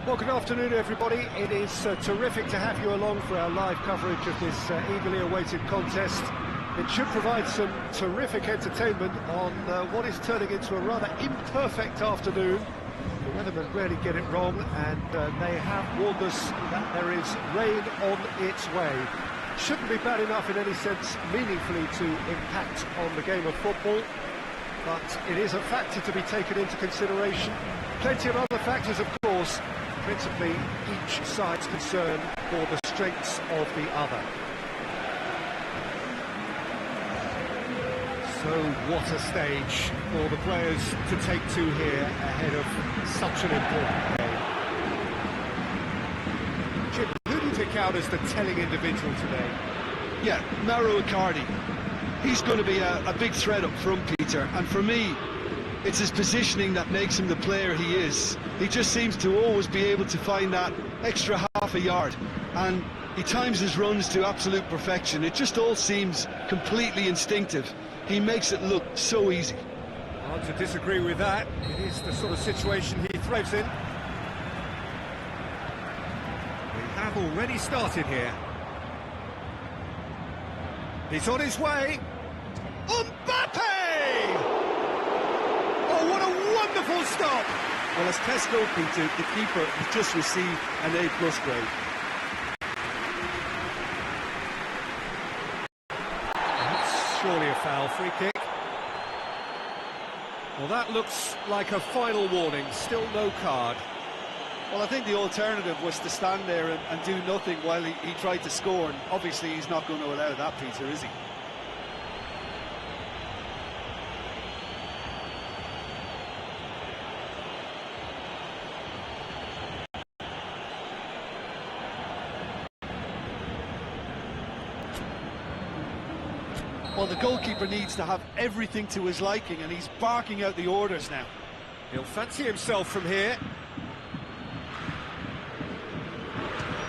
Well, good afternoon, everybody. It is terrific to have you along for our live coverage of this eagerly awaited contest. It should provide some terrific entertainment on what is turning into a rather imperfect afternoon. The weathermen rarely get it wrong, and they have warned us that there is rain on its way. Shouldn't be bad enough in any sense meaningfully to impact on the game of football, but it is a factor to be taken into consideration. Plenty of other factors, of course, principally each side's concern for the strengths of the other. So what a stage for the players to take to here ahead of such an important game. Jim, who do you pick out as the telling individual today? Yeah, Mauro Icardi. He's going to be a big threat up front, Peter, and for me, it's his positioning that makes him the player he is. He just seems to always be able to find that extra half a yard, and he times his runs to absolute perfection. It just all seems completely instinctive. He makes it look so easy. Hard to disagree with that. It is the sort of situation he thrives in. We have already started here. He's on his way. Mbappe! Oh, what a wonderful stop! Well, as tests go, Peter, the keeper has just received an A+ grade. That's surely a foul. Free kick. Well, that looks like a final warning. Still no card. Well, I think the alternative was to stand there and do nothing while he tried to score, and obviously he's not going to allow that, Peter, is he? Well, the goalkeeper needs to have everything to his liking, and he's barking out the orders now. He'll fancy himself from here.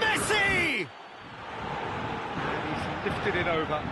Messi! And he's lifted it over.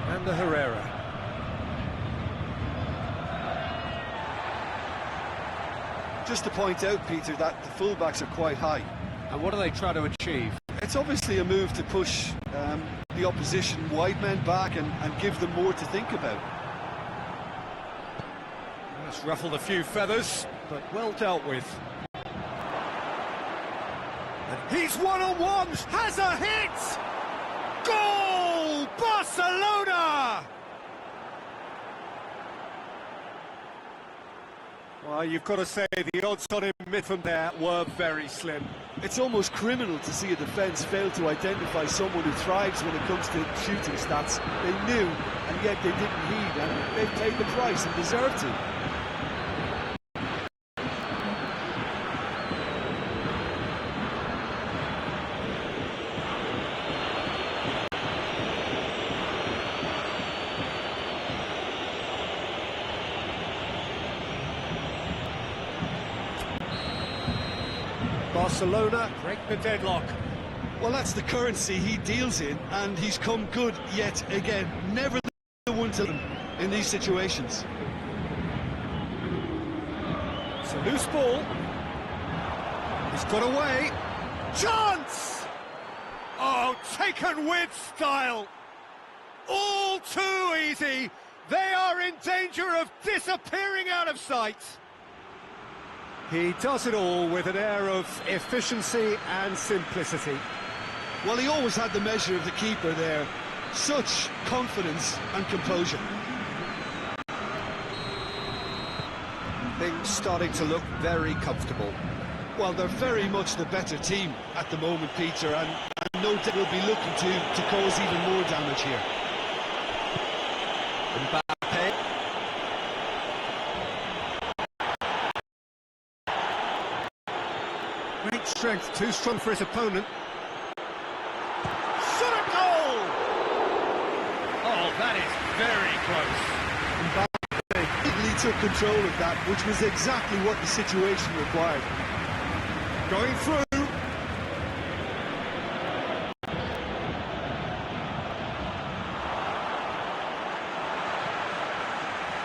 And the Herrera. Just to point out, Peter, that the fullbacks are quite high. And what do they try to achieve? It's obviously a move to push the opposition wide men back and give them more to think about. That's ruffled a few feathers, but well dealt with. And he's one-on-one, has a hit! Goal! Barcelona! Well, you've got to say the odds on him mid from there were very slim. It's almost criminal to see a defence fail to identify someone who thrives when it comes to shooting stats. They knew, and yet they didn't heed, and they've paid the price and deserve to. Barcelona break the deadlock. Well, that's the currency he deals in, and he's come good yet again. Never the one to them in these situations. It's a loose ball. He's got away. Chance! Oh, taken with style. All too easy. They are in danger of disappearing out of sight. He does it all with an air of efficiency and simplicity. Well, he always had the measure of the keeper there. Such confidence and composure. Things starting to look very comfortable. Well, they're very much the better team at the moment, Peter, and no doubt will be looking to cause even more damage here. Mbappe. Great strength, too strong for his opponent. Shot a goal! Oh, that is very close. Mbappe, big lead took control of that, which was exactly what the situation required. Going through.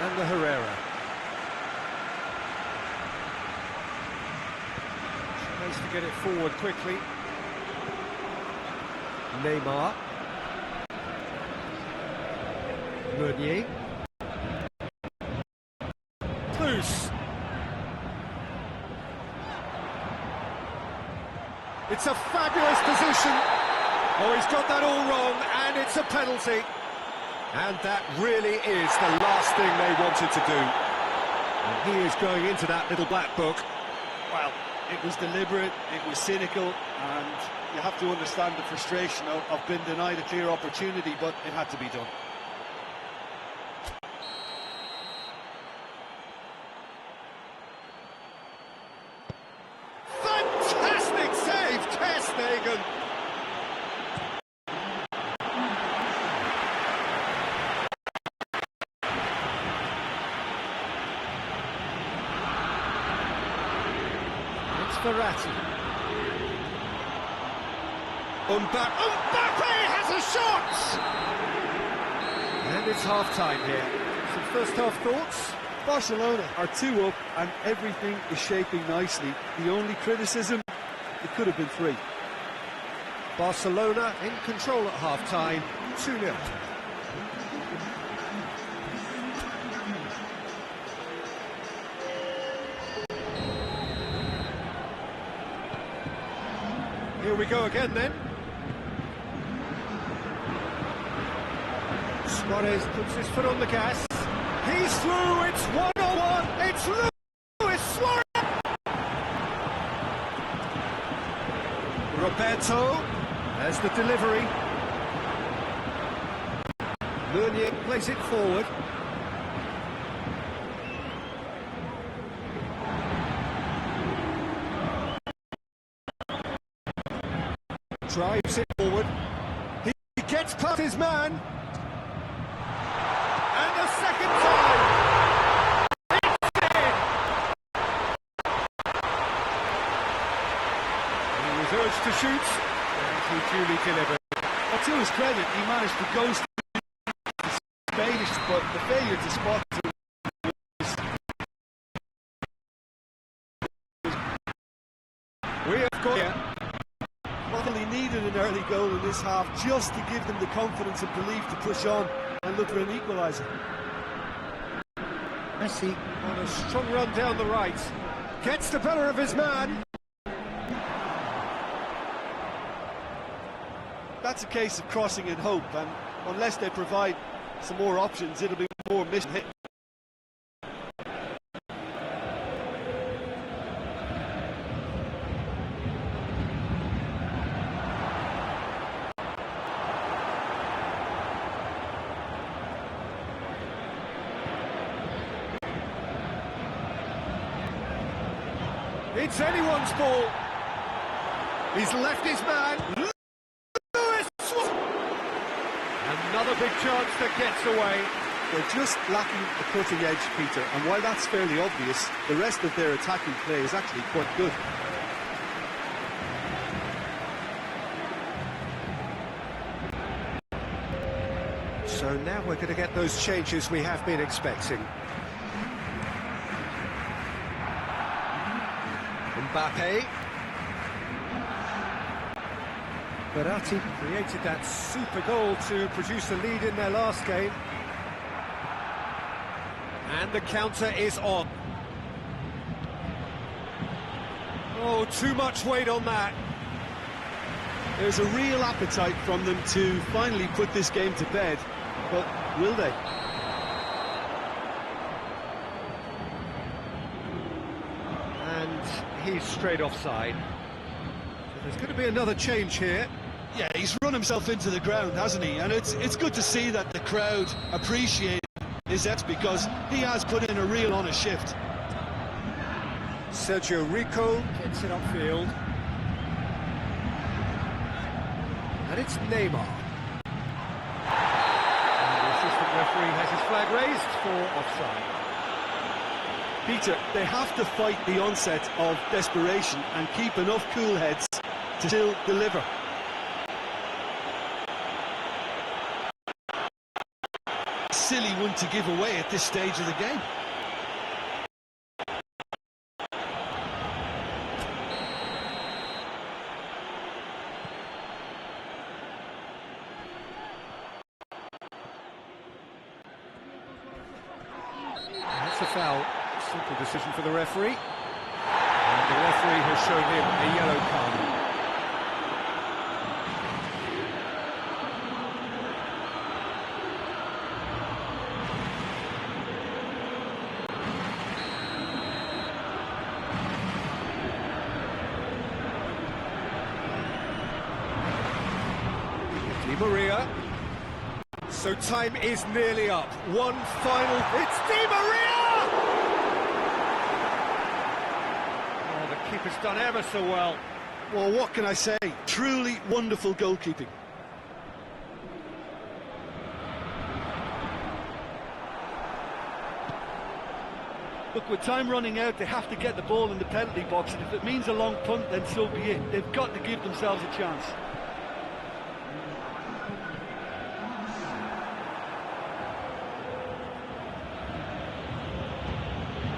And the Herrera. Tries to get it forward quickly. Neymar. Meunier. Loose. It's a fabulous position. Oh, he's got that all wrong, and it's a penalty. And that really is the last thing they wanted to do. And he is going into that little black book. Well, it was deliberate, it was cynical, and you have to understand the frustration of being denied a clear opportunity, but it had to be done. Fantastic save, Ter Stegen. Verratti. Mbappe has a shot! And it's half-time here. Some first-half thoughts? Barcelona are 2 up and everything is shaping nicely. The only criticism, it could have been 3. Barcelona in control at half-time, 2-0. Here we go again then. Suarez puts his foot on the gas. He's through, it's 1-on-1, it's Luis Suarez! Roberto, there's the delivery. Meunier plays it forward. Drives it forward. He gets past his man. And a second time. It's in. He was urged to shoot, and he duly delivered. Well, to his credit, he managed to ghost the Spanish, but the failure to spot We have got here. Well, he needed an early goal in this half just to give them the confidence and belief to push on and look for an equaliser. Messi on a strong run down the right. Gets the better of his man. That's a case of crossing in hope, and unless they provide some more options, it'll be more mission hit. It's anyone's ball. He's left his man. Luis Suarez. Another big chance that gets away. They're just lacking the cutting edge, Peter, and while that's fairly obvious, the rest of their attacking play is actually quite good. So now we're going to get those changes we have been expecting. Mbappe. Verratti created that super goal to produce a lead in their last game. And the counter is on. Oh, too much weight on that. There's a real appetite from them to finally put this game to bed, but will they? He's straight offside. So there's going to be another change here. Yeah, he's run himself into the ground, hasn't he? And it's good to see that the crowd appreciate his efforts because he has put in a real honest shift. Sergio Rico gets it upfield. And it's Neymar. And the assistant referee has his flag raised for offside. Peter, they have to fight the onset of desperation and keep enough cool heads to still deliver. Silly one to give away at this stage of the game. That's a foul. Simple decision for the referee. And the referee has shown him a yellow card. Di Maria. So time is nearly up. One final. It's Di Maria! Oh, the keeper's done ever so well. Well, what can I say? Truly wonderful goalkeeping. Look, with time running out, they have to get the ball in the penalty box, and if it means a long punt, then so be it. They've got to give themselves a chance.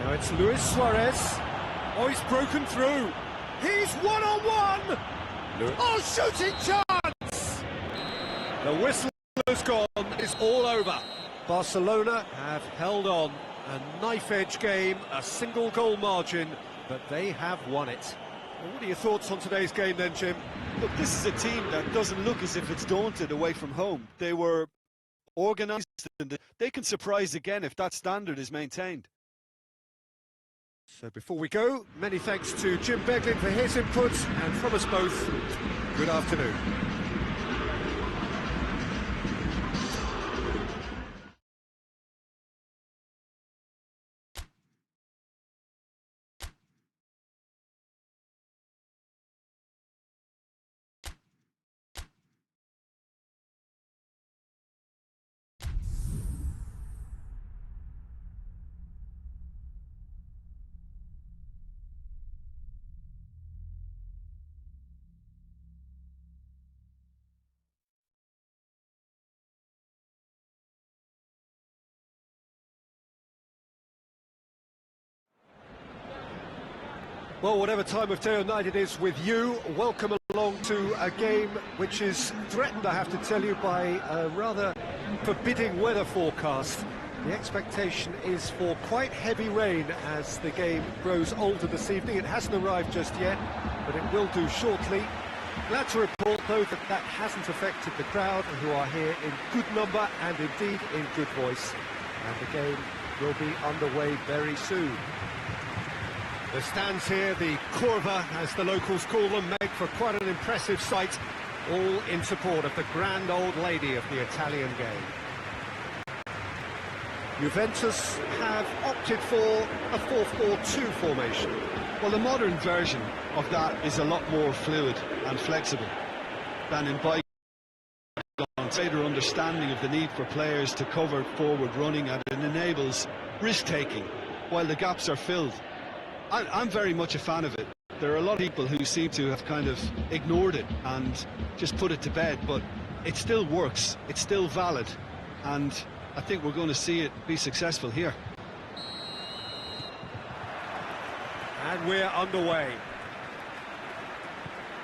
Now it's Luis Suarez. Oh, he's broken through. He's one-on-one. Oh, shooting chance! The whistle has gone. It's all over. Barcelona have held on. A knife-edge game, a single goal margin, but they have won it. Well, what are your thoughts on today's game then, Jim? Look, this is a team that doesn't look as if it's daunted away from home. They were organised, and they can surprise again if that standard is maintained. So before we go, many thanks to Jim Beglin for his input, and from us both, good afternoon. Well, whatever time of day or night it is with you, welcome along to a game which is threatened, I have to tell you, by a rather forbidding weather forecast. The expectation is for quite heavy rain as the game grows older this evening. It hasn't arrived just yet, but it will do shortly. Glad to report, though, that that hasn't affected the crowd, who are here in good number and indeed in good voice. And the game will be underway very soon. The stands here, the curva, as the locals call them, make for quite an impressive sight, all in support of the grand old lady of the Italian game. Juventus have opted for a 4-4-2 formation. Well, the modern version of that is a lot more fluid and flexible than in bygones. Greater understanding of the need for players to cover forward running, and it enables risk-taking while the gaps are filled. I'm very much a fan of it. There are a lot of people who seem to have kind of ignored it and just put it to bed, but it still works, it's still valid, and I think we're going to see it be successful here. And we're underway.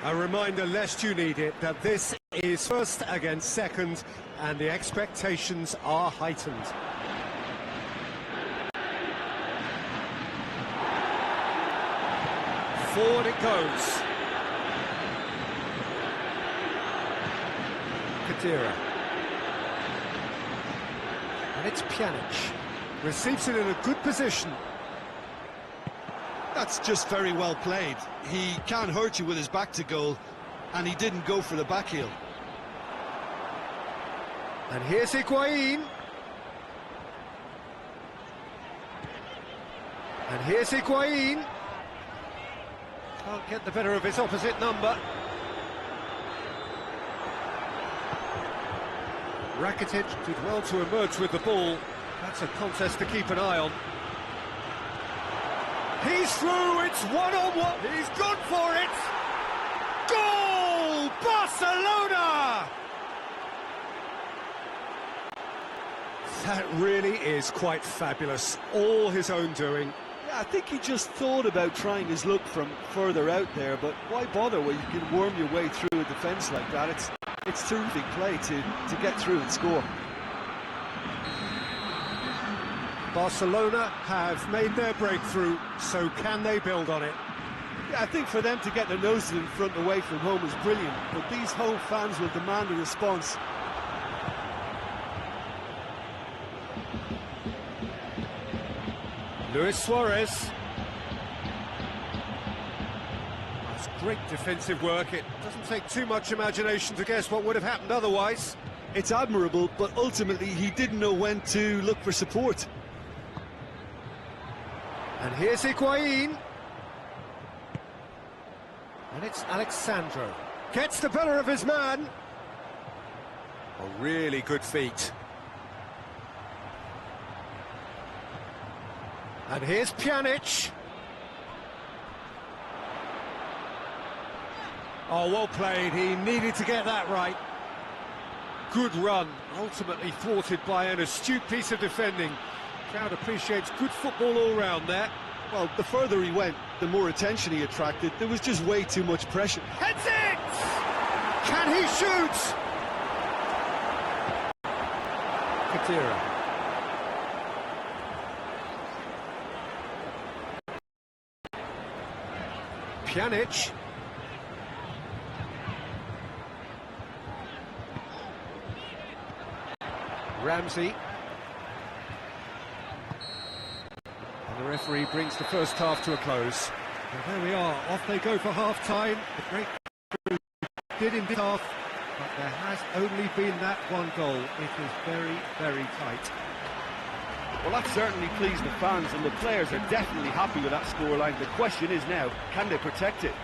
A reminder, lest you need it, that this is first against second, and the expectations are heightened. Forward it goes. Kata. And it's Pjanic. Receives it in a good position. That's just very well played. He can't hurt you with his back to goal, and he didn't go for the back heel. And here's Higuain. And here's Higuain. Can't get the better of his opposite number. Rakitic did well to emerge with the ball. That's a contest to keep an eye on. He's through, it's one-on-one. He's gone for it. Goal! Barcelona! That really is quite fabulous. All his own doing. Yeah, I think he just thought about trying his luck from further out there, but why bother when you can worm your way through a defence like that? It's terrific play to get through and score. Barcelona have made their breakthrough, so can they build on it? Yeah, I think for them to get their noses in front away from home is brilliant, but these home fans will demand a response. Luis Suarez. That's great defensive work. It doesn't take too much imagination to guess what would have happened otherwise. It's admirable, but ultimately he didn't know when to look for support. And here's Higuain. And it's Alexandro. Gets the better of his man. A really good feat. And here's Pjanic. Oh, well played. He needed to get that right. Good run, ultimately thwarted by an astute piece of defending. Crowd appreciates good football all round there. Well, the further he went, the more attention he attracted. There was just way too much pressure. Heads it! Can he shoot? Kata. Pjanic. Ramsey. And the referee brings the first half to a close. And there we are, off they go for half-time. The break did indeed half, but there has only been that one goal. It is very, very tight. Well, that certainly pleased the fans, and the players are definitely happy with that scoreline. The question is now, can they protect it?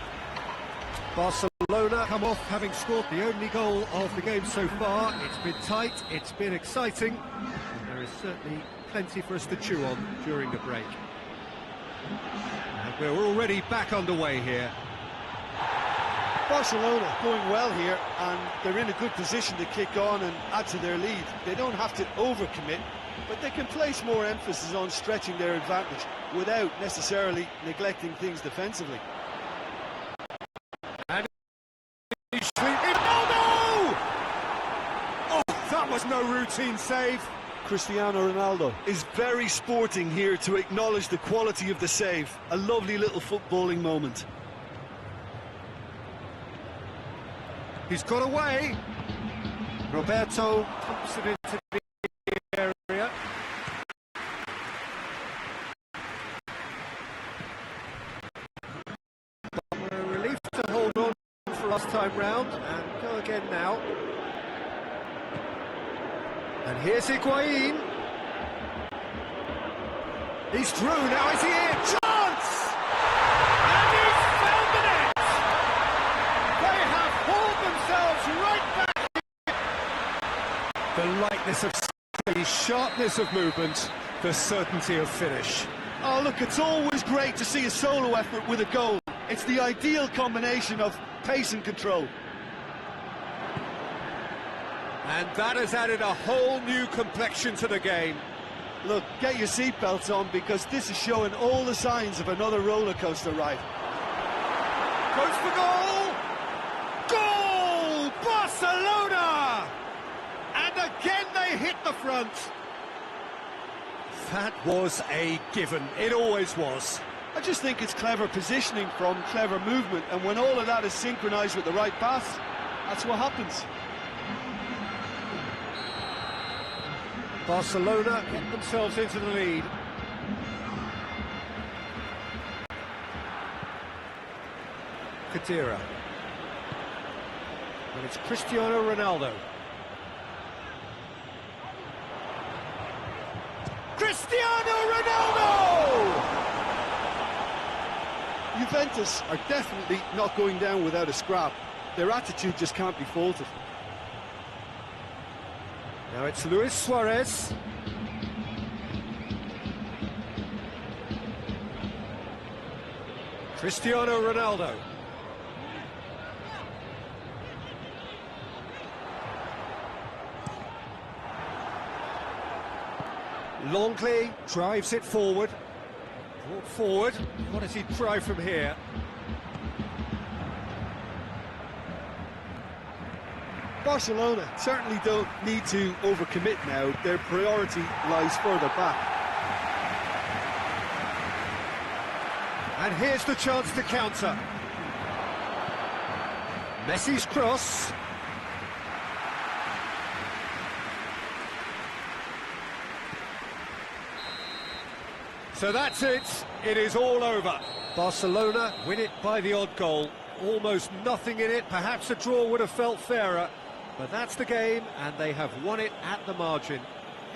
Barcelona come off having scored the only goal of the game so far. It's been tight, it's been exciting, and there is certainly plenty for us to chew on during the break. And we're already back underway here. Barcelona going well here, and they're in a good position to kick on and add to their lead. They don't have to overcommit, but they can place more emphasis on stretching their advantage without necessarily neglecting things defensively. And he's Ronaldo! Oh, that was no routine save. Cristiano Ronaldo is very sporting here to acknowledge the quality of the save. A lovely little footballing moment. He's got away. Roberto pumps it into the area. But a relief to hold on for last time round and go again now. And here's Higuain. He's through, now is he in? Chance! And he's found the net! They have hauled themselves right back. The lightness of the sharpness of movement, the certainty of finish. Oh, look, it's always great to see a solo effort with a goal. It's the ideal combination of pace and control. And that has added a whole new complexion to the game. Look, get your seatbelts on, because this is showing all the signs of another roller coaster ride. Goes for goal! Goal! Barcelona! And again they hit the front. That was a given. It always was. I just think it's clever positioning from clever movement, and when all of that is synchronised with the right pass, that's what happens. Barcelona get themselves into the lead. Kata. And it's Cristiano Ronaldo. Cristiano Ronaldo! Juventus are definitely not going down without a scrap. Their attitude just can't be faulted. Now it's Luis Suarez. Cristiano Ronaldo. Longley drives it forward. Brought forward. What does he try from here? Barcelona certainly don't need to overcommit now. Their priority lies further back. And here's the chance to counter. Messi's cross. So that's it. It is all over. Barcelona win it by the odd goal. Almost nothing in it. Perhaps a draw would have felt fairer. But that's the game, and they have won it at the margin.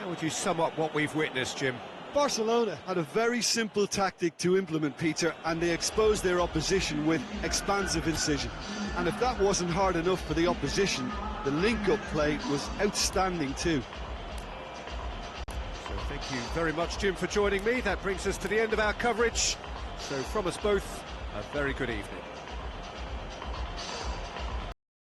How would you sum up what we've witnessed, Jim? Barcelona had a very simple tactic to implement, Peter, and they exposed their opposition with expansive incision. And if that wasn't hard enough for the opposition, the link-up play was outstanding too. So thank you very much, Jim, for joining me. That brings us to the end of our coverage. So from us both, a very good evening.